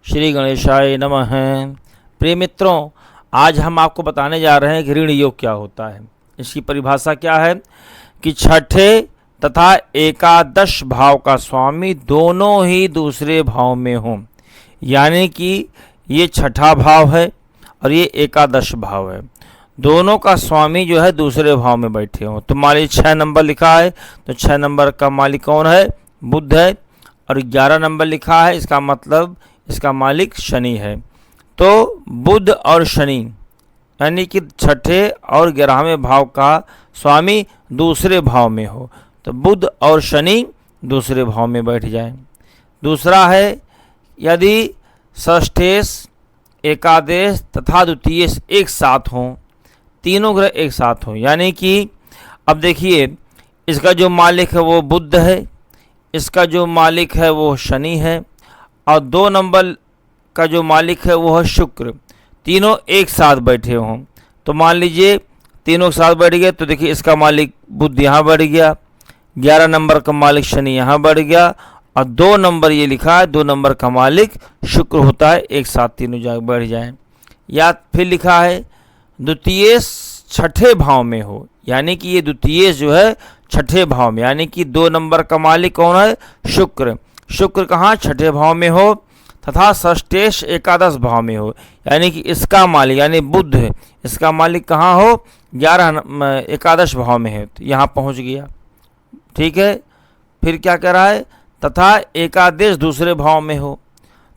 श्री गणेशाय नमः। प्रिय मित्रों, आज हम आपको बताने जा रहे हैं कि ऋण योग क्या होता है। इसकी परिभाषा क्या है कि छठे तथा एकादश भाव का स्वामी दोनों ही दूसरे भाव में हों, यानी कि ये छठा भाव है और ये एकादश भाव है, दोनों का स्वामी जो है दूसरे भाव में बैठे हों। तो मान लीजिए 6 नंबर लिखा है तो 6 नंबर का मालिक कौन है? बुध है। और 11 नंबर लिखा है, इसका मतलब इसका मालिक शनि है। तो बुध और शनि यानी कि छठे और 11वें भाव का स्वामी दूसरे भाव में हो, तो बुध और शनि दूसरे भाव में बैठ जाए। दूसरा है यदि षष्ठेश, एकादश तथा द्वितीयेश एक साथ हों, तीनों ग्रह एक साथ हों, यानी कि अब देखिए इसका जो मालिक है वो बुध है, इसका जो मालिक है वो शनि है और 2 नंबर का जो मालिक है वो है शुक्र, तीनों एक साथ बैठे हों। तो मान लीजिए तीनों एक साथ बैठ गए तो देखिए इसका मालिक बुध यहाँ बढ़ गया, 11 नंबर का मालिक शनि यहाँ बढ़ गया और 2 नंबर ये लिखा है 2 नंबर का मालिक शुक्र होता है, एक साथ तीनों जाकर बैठ जाएं। या फिर लिखा है द्वितीयेश छठे भाव में हो, यानी कि ये द्वितीयेश जो है छठे भाव में, यानी कि 2 नंबर का मालिक कौन है? शुक्र। शुक्र कहाँ? छठे भाव में हो। तथा षष्ठेश एकादश भाव में हो, यानी कि इसका मालिक यानी बुध है, इसका मालिक कहाँ हो? 11 एकादश भाव में है, तो यहाँ पहुँच गया। ठीक है। फिर क्या कह रहा है? तथा एकादश दूसरे भाव में हो,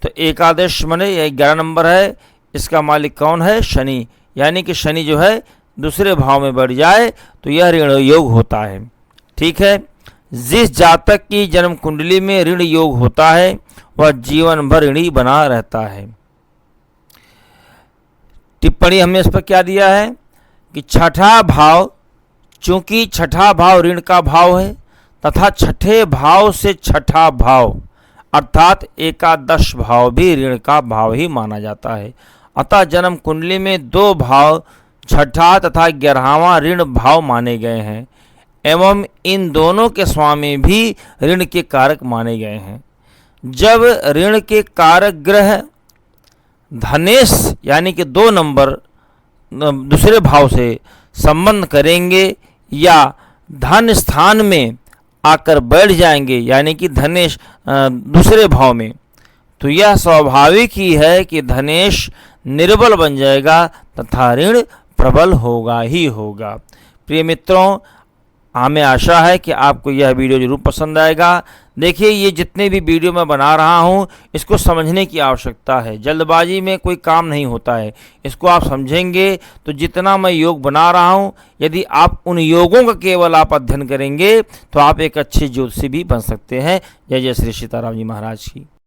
तो एकादश माने 11 नंबर है, इसका मालिक कौन है? शनि, यानी कि शनि जो है दूसरे भाव में बढ़ जाए तो यह ऋण योग होता है। ठीक है। जिस जातक की जन्म कुंडली में ऋण योग होता है वह जीवन भर ऋणी बना रहता है। टिप्पणी हमने इस पर क्या दिया है कि छठा भाव, चूंकि छठा भाव ऋण का भाव है तथा छठे भाव से छठा भाव अर्थात एकादश भाव भी ऋण का भाव ही माना जाता है। अतः जन्म कुंडली में 2 भाव छठा तथा 11वां ऋण भाव माने गए हैं एवं इन दोनों के स्वामी भी ऋण के कारक माने गए हैं। जब ऋण के कारक ग्रह धनेश यानी कि 2 नंबर दूसरे भाव से संबंध करेंगे या धन स्थान में आकर बैठ जाएंगे, यानी कि धनेश दूसरे भाव में, तो यह स्वाभाविक ही है कि धनेश निर्बल बन जाएगा तथा ऋण प्रबल होगा ही होगा। प्रिय मित्रों, हमें आशा है कि आपको यह वीडियो जरूर पसंद आएगा। देखिए, ये जितने भी वीडियो मैं बना रहा हूँ इसको समझने की आवश्यकता है, जल्दबाजी में कोई काम नहीं होता है। इसको आप समझेंगे तो जितना मैं योग बना रहा हूँ, यदि आप उन योगों का केवल आप अध्ययन करेंगे तो आप एक अच्छे ज्योतिषी भी बन सकते हैं। जय जय श्री सीताराम जी महाराज की।